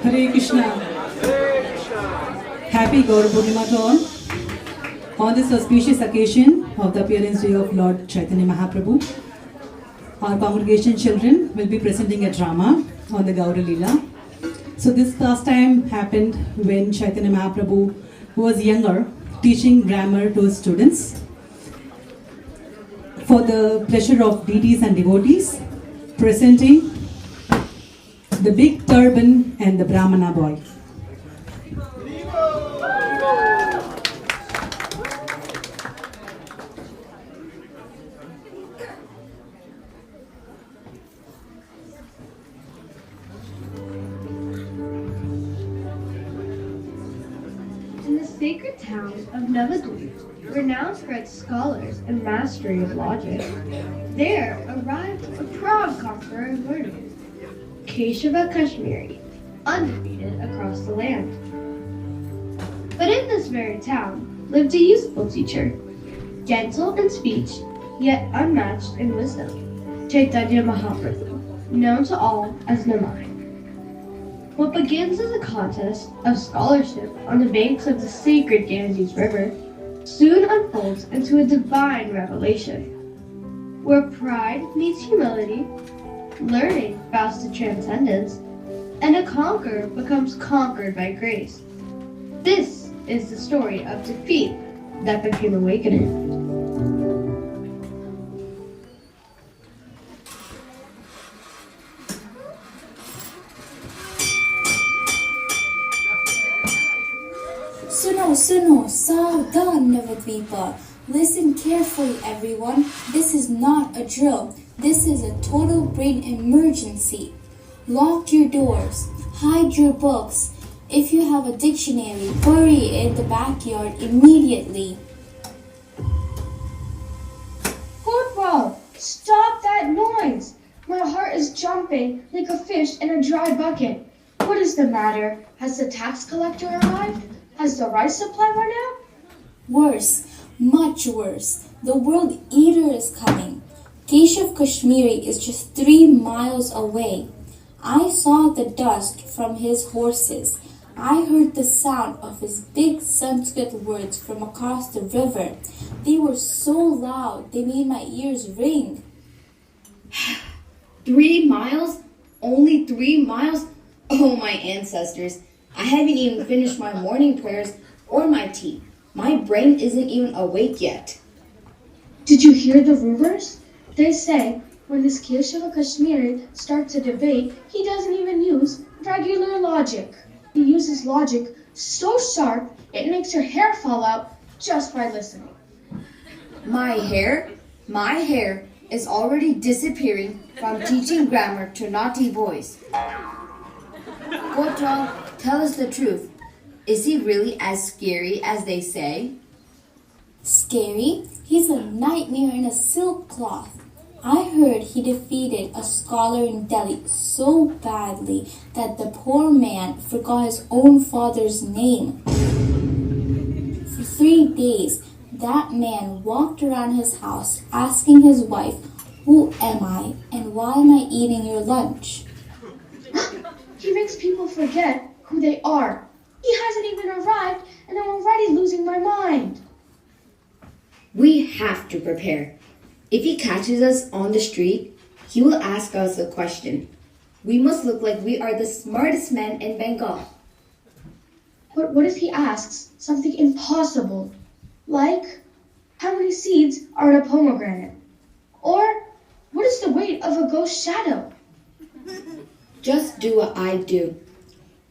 Hare Krishna. Happy Gaura Purnima to all. On this auspicious occasion of the appearance day of Lord Chaitanya Mahaprabhu, our congregation children will be presenting a drama on the Gaura Leela. So this pastime happened when Chaitanya Mahaprabhu was younger, teaching grammar to his students. For the pleasure of deities and devotees, presenting the big turban and the Brahmana boy. In the sacred town of Navadvip, renowned for its scholars and mastery of logic, there arrived a proud conqueror of learning, Keshava Kashmiri, undefeated across the land. But in this very town lived a useful teacher, gentle in speech, yet unmatched in wisdom, Chaitanya Mahaprabhu, known to all as Namai. What begins as a contest of scholarship on the banks of the sacred Ganges River soon unfolds into a divine revelation, where pride meets humility, learning bows to transcendence, and a conqueror becomes conquered by grace. This is the story of defeat that became awakening. Suno, Saudhan Navadvipa. Listen carefully, everyone. This is not a drill. This is a total brain emergency. Lock your doors. Hide your books. If you have a dictionary, bury it in the backyard immediately. Corporal, stop that noise! My heart is jumping like a fish in a dry bucket. What is the matter? Has the tax collector arrived? Has the rice supply run out? Worse, much worse. The world eater is coming. Keshav Kashmiri is just 3 miles away. I saw the dust from his horses. I heard the sound of his big Sanskrit words from across the river. They were so loud, they made my ears ring. 3 miles? Only 3 miles? Oh, my ancestors. I haven't even finished my morning prayers or my tea. My brain isn't even awake yet. Did you hear the rumors? They say when this Keshava Kashmiri starts a debate, he doesn't even use regular logic. He uses logic so sharp it makes your hair fall out just by listening. My hair is already disappearing from teaching grammar to naughty boys. Gotra, tell us the truth. Is he really as scary as they say? Scary? He's a nightmare in a silk cloth. I heard he defeated a scholar in Delhi so badly that the poor man forgot his own father's name. For 3 days, that man walked around his house asking his wife, "Who am I and why am I eating your lunch?" He makes people forget who they are. He hasn't even arrived and I'm already losing my mind. We have to prepare. If he catches us on the street, he will ask us a question. We must look like we are the smartest men in Bengal. What if he asks something impossible? Like, how many seeds are in a pomegranate? Or, ghost shadow. Just do what I do.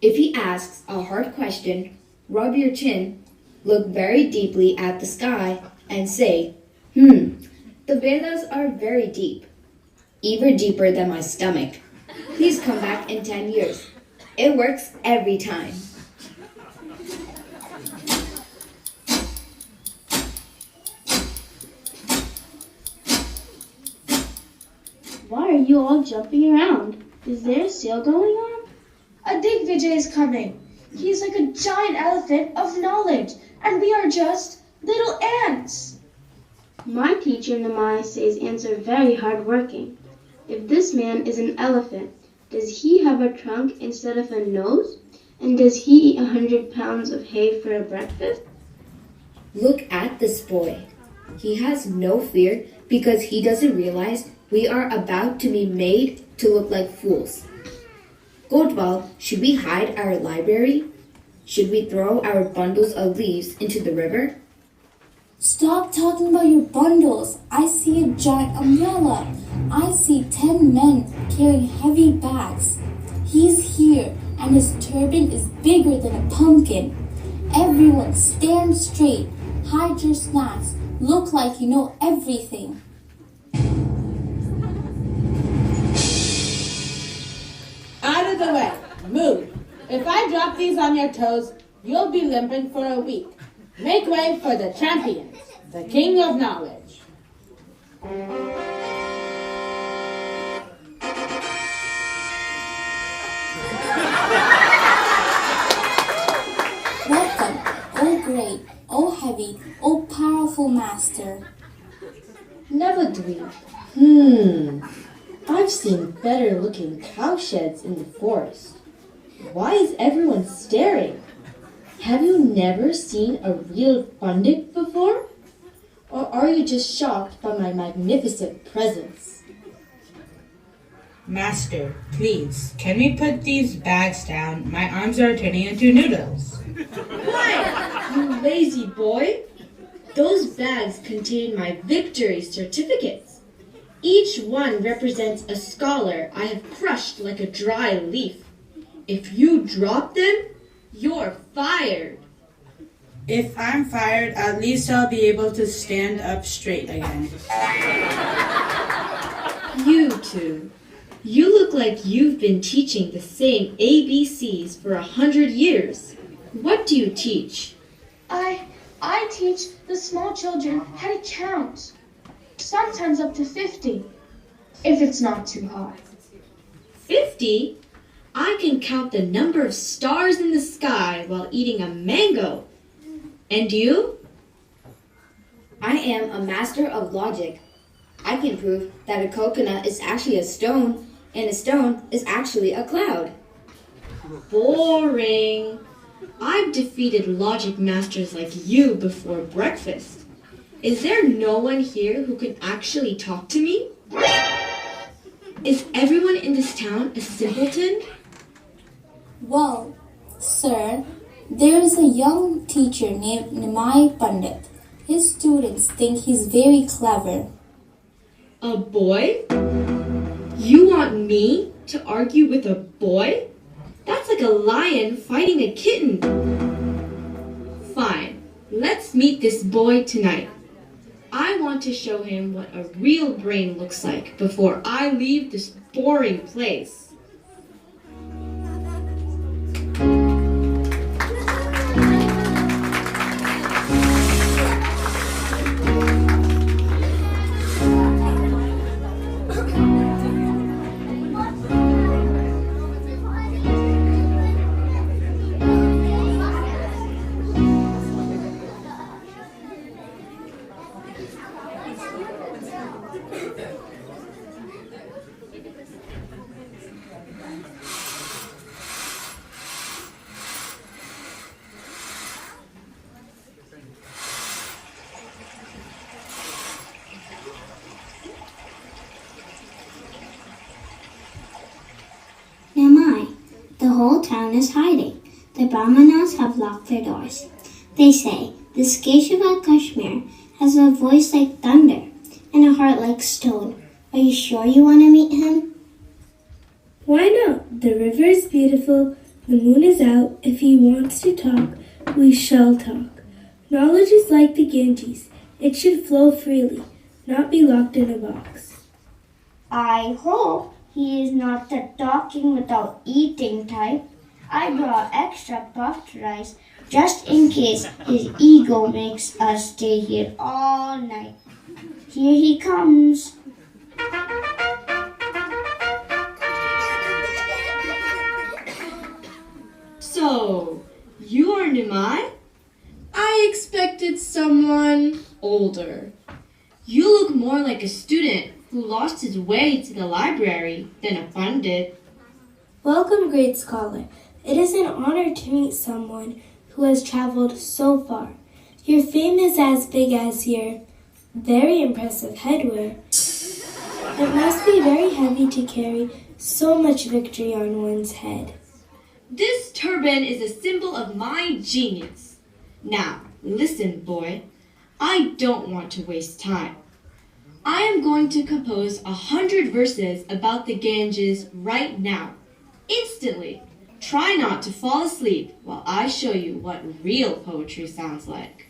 If he asks a hard question, rub your chin, look very deeply at the sky, and say, the Vedas are very deep, even deeper than my stomach. Please come back in 10 years. It works every time. Why are you all jumping around? Is there a sale going on? A Digvijay is coming. He's like a giant elephant of knowledge, and we are just little ants. My teacher Namai says ants are very hardworking. If this man is an elephant, does he have a trunk instead of a nose? And does he eat 100 pounds of hay for a breakfast? Look at this boy. He has no fear because he doesn't realize we are about to be made to look like fools. Godwal, should we hide our library? Should we throw our bundles of leaves into the river? Stop talking about your bundles. I see a giant umbrella. I see 10 men carrying heavy bags. He's here, and his turban is bigger than a pumpkin. Everyone stand straight. Hide your snacks. Look like you know everything. Out of the way. Move. If I drop these on your toes, you'll be limping for a week. Make way for the champions, the king of knowledge. Welcome, O great, O heavy, O powerful master. Navadweep. I've seen better looking cowsheds in the forest. Why is everyone staring? Have you never seen a real pandit before? Or are you just shocked by my magnificent presence? Master, please, can we put these bags down? My arms are turning into noodles. Why, you lazy boy? Those bags contain my victory certificates. Each one represents a scholar I have crushed like a dry leaf. If you drop them, you're fired. If I'm fired, at least I'll be able to stand up straight again. You two, you look like you've been teaching the same ABCs for 100 years. What do you teach? I teach the small children how to count. Sometimes up to 50, if it's not too hard. 50? I can count the number of stars in the sky while eating a mango. And you? I am a master of logic. I can prove that a coconut is actually a stone, and a stone is actually a cloud. Boring. I've defeated logic masters like you before breakfast. Is there no one here who can actually talk to me? Is everyone in this town a simpleton? Well, sir, there is a young teacher named Nimai Pandit. His students think he's very clever. A boy? You want me to argue with a boy? That's like a lion fighting a kitten. Fine, let's meet this boy tonight. I want to show him what a real brain looks like before I leave this boring place. Namai, the whole town is hiding. The Brahmanas have locked their doors. They say, this Kesava Kashmir has a voice like thunder and a heart like stone. Are you sure you want to meet him? Why not? The river is beautiful, the moon is out. If he wants to talk, we shall talk. Knowledge is like the Ganges. It should flow freely, not be locked in a box. I hope he is not the talking without eating type. I brought extra puffed rice just in case his ego makes us stay here all night. Here he comes. So, you are Nimai? I expected someone older. You look more like a student who lost his way to the library than a pundit. Welcome, great scholar. It is an honor to meet someone who has traveled so far. Your fame is as big as your very impressive headwear. It must be very heavy to carry so much victory on one's head. This turban is a symbol of my genius. Now, listen, boy. I don't want to waste time. I am going to compose 100 verses about the Ganges right now, instantly. Try not to fall asleep while I show you what real poetry sounds like.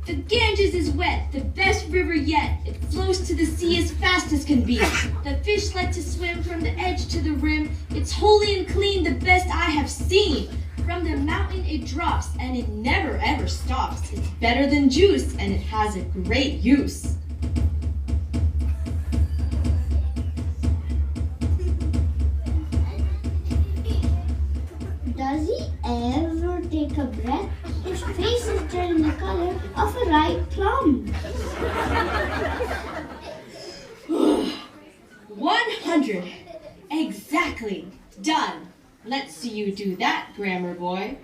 The Ganges is wet, the best river yet. It flows to the sea as fast as can be. The fish like to swim from the edge to the rim. It's holy and clean, the best I have seen. From the mountain it drops, and it never ever stops. It's better than juice, and it has a great use. Does he ever take a breath? His face is turning the color of a ripe plum. 100. Exactly. Done. Let's see you do that, grammar boy.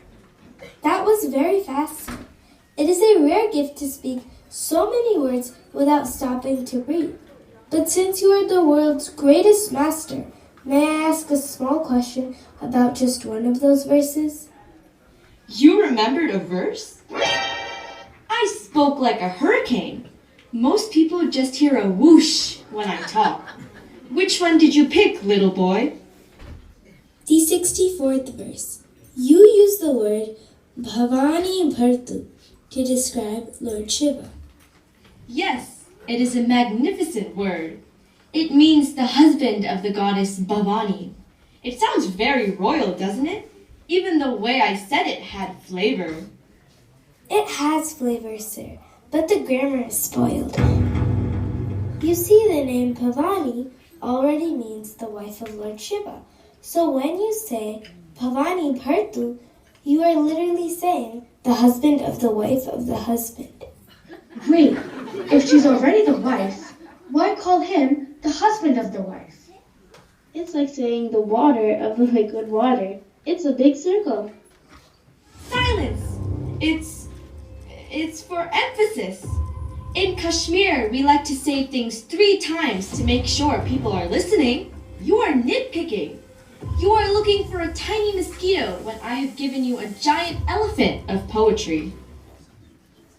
That was very fast. It is a rare gift to speak so many words without stopping to breathe. But since you are the world's greatest master, may I ask a small question about just one of those verses? You remembered a verse? I spoke like a hurricane. Most people just hear a whoosh when I talk. Which one did you pick, little boy? The 64th verse. You use the word Bhavani Bhartu to describe Lord Shiva. Yes, it is a magnificent word. It means the husband of the goddess Bhavani. It sounds very royal, doesn't it? Even the way I said it had flavor. It has flavor, sir, but the grammar is spoiled. You see, the name Bhavani already means the wife of Lord Shiva. So when you say Bhavani Bhartu, you are literally saying the husband of the wife of the husband. Wait, if she's already the wife, why call him the husband of the wife? It's like saying the water of the liquid water. It's a big circle. Silence! It's for emphasis. In Kashmir, we like to say things 3 times to make sure people are listening. You are nitpicking. You are looking for a tiny mosquito when I have given you a giant elephant of poetry.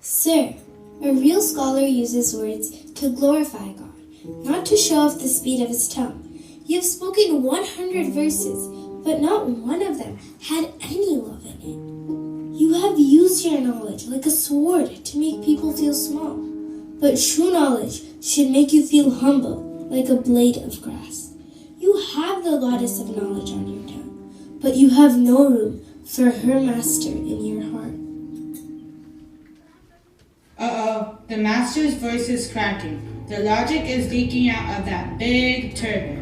Sir, a real scholar uses words to glorify God, not to show off the speed of his tongue. You have spoken 100 verses, but not one of them had any love in it. You have used your knowledge like a sword to make people feel small, but true knowledge should make you feel humble like a blade of grass. You have the goddess of knowledge on your tongue, but you have no room for her master in your heart. Uh-oh, the master's voice is cracking. The logic is leaking out of that big turban.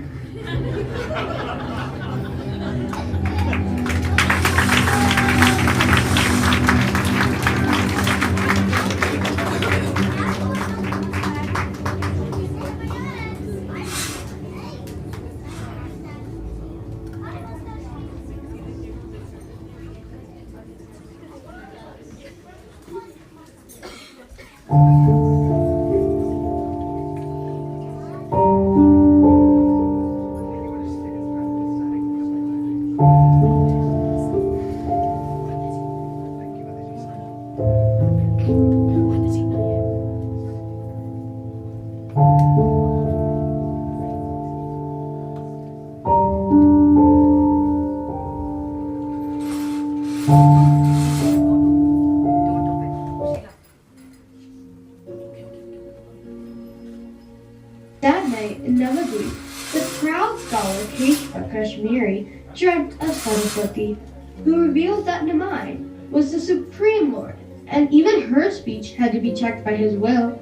night in Navadvip, the proud scholar Keshava Kashmiri dreamt of Saraswati, who revealed that Nimai was the supreme lord, and even her speech had to be checked by his will.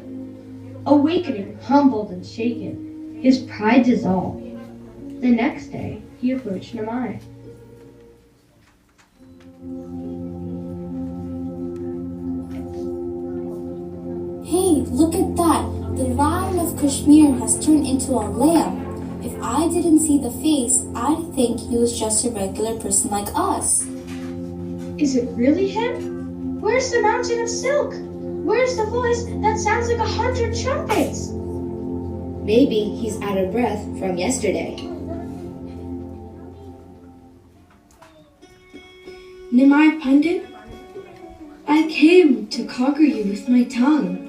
Awakening, humbled and shaken, his pride dissolved. The next day, he approached Nimai. Hey, look at that! The lion of Kashmir has turned into a lamb. If I didn't see the face, I'd think he was just a regular person like us. Is it really him? Where's the mountain of silk? Where's the voice that sounds like 100 trumpets? Maybe he's out of breath from yesterday. Nimai Pandit, I came to conquer you with my tongue.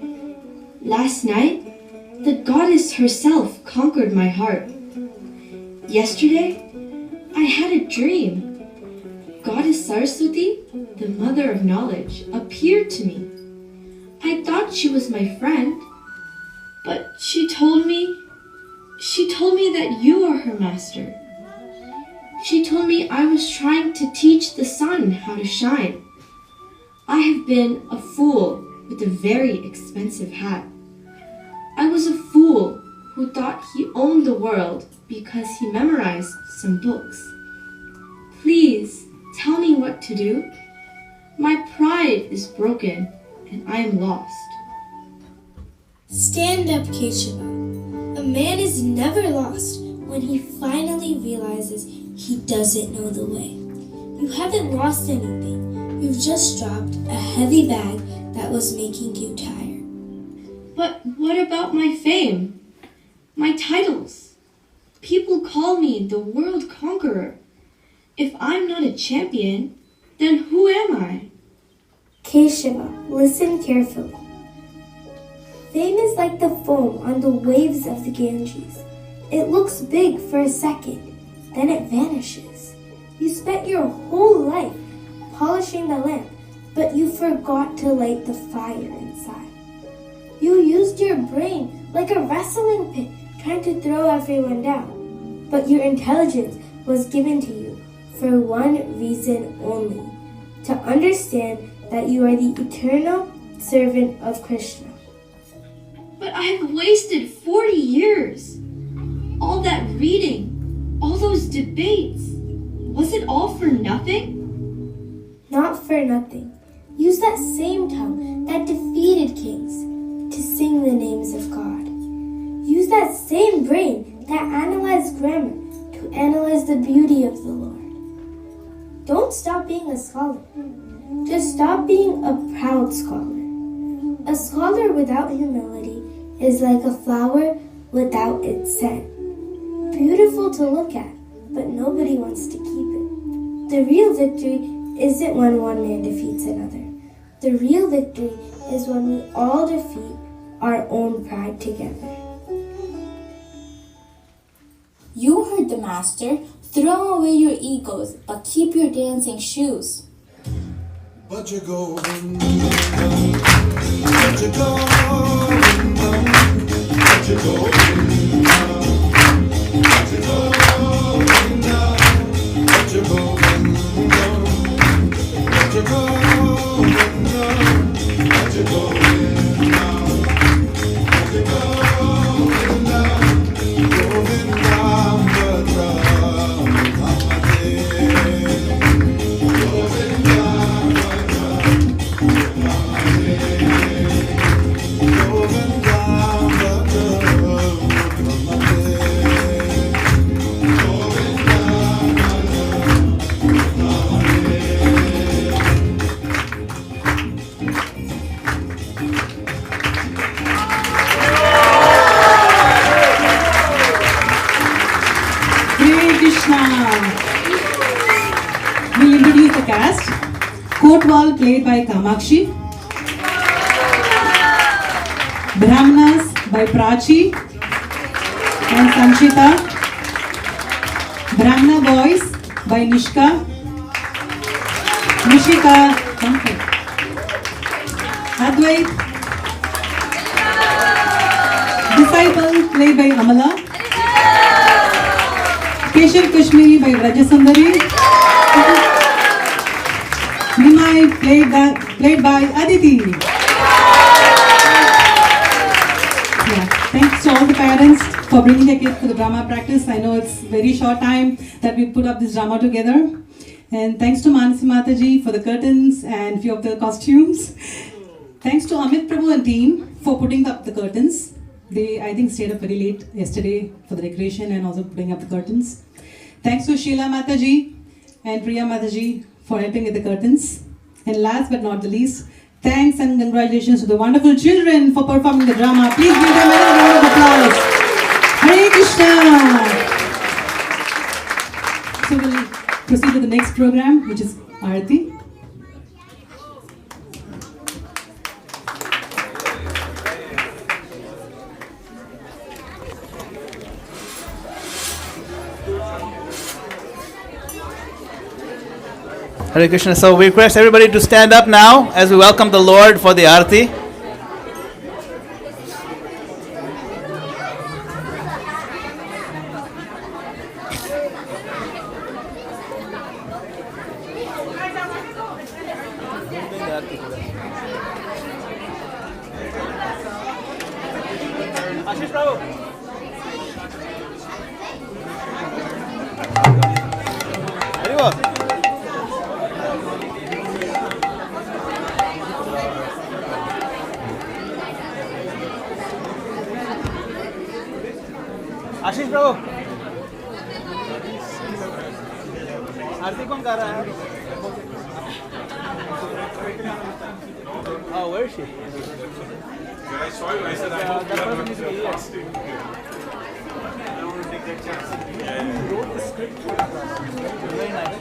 Last night, the goddess herself conquered my heart. Yesterday, I had a dream. Goddess Saraswati, the mother of knowledge, appeared to me. I thought she was my friend, but she told me that you are her master. She told me I was trying to teach the sun how to shine. I have been a fool with a very expensive hat. I was a fool who thought he owned the world because he memorized some books. Please tell me what to do. My pride is broken and I am lost. Stand up, Keshava. A man is never lost when he finally realizes he doesn't know the way. You haven't lost anything. You've just dropped a heavy bag that was making you tired. But what about my fame? My titles? People call me the world conqueror. If I'm not a champion, then who am I? Keshava, listen carefully. Fame is like the foam on the waves of the Ganges. It looks big for a second, then it vanishes. You spent your whole life polishing the lamp, but you forgot to light the fire inside. You used your brain like a wrestling pit, trying to throw everyone down. But your intelligence was given to you for one reason only, to understand that you are the eternal servant of Krishna. But I have wasted 40 years. All that reading, all those debates, was it all for nothing? Not for nothing. Use that same tongue that defeated kings to sing the names of God. Use that same brain that analyzed grammar to analyze the beauty of the Lord. Don't stop being a scholar. Just stop being a proud scholar. A scholar without humility is like a flower without its scent. Beautiful to look at, but nobody wants to keep it. The real victory isn't when one man defeats another. The real victory is when we all defeat our own pride together. You heard the master. Throw away your egos, but keep your dancing shoes. But you're going, but you're going, but you're going, but you're going, but you're going, but you're going, but you're going. We'll introduce the cast. Kotwal played by Kamakshi. Brahmanas by Prachi and Sanchita. Brahmana boys by Nishka, Nishika, Advait. Disciple played by Amala. by Rajasundari. Nimai played by Aditi. Yeah. Thanks to all the parents for bringing their kids to the drama practice. I know it's very short time that we put up this drama together. And thanks to Manasi Mataji for the curtains and few of the costumes. Thanks to Amit Prabhu and team for putting up the curtains. They, I think, stayed up very late yesterday for the decoration and also putting up the curtains. Thanks to Sheila Mataji and Priya Mataji for helping with the curtains. And last but not the least, thanks and congratulations to the wonderful children for performing the drama. Please give them another round of applause. Hare Krishna! So we'll proceed to the next program, which is Aarti. Hare Krishna. So we request everybody to stand up now as we welcome the Lord for the Aarti. Ashish Prabhu. आशीष प्रभु आरती कौन कर रहा है? Oh, where is she? Yeah, I saw you. I said, I hope you have a costume. I don't want to take that chance. You wrote the script for the drama. Very nice.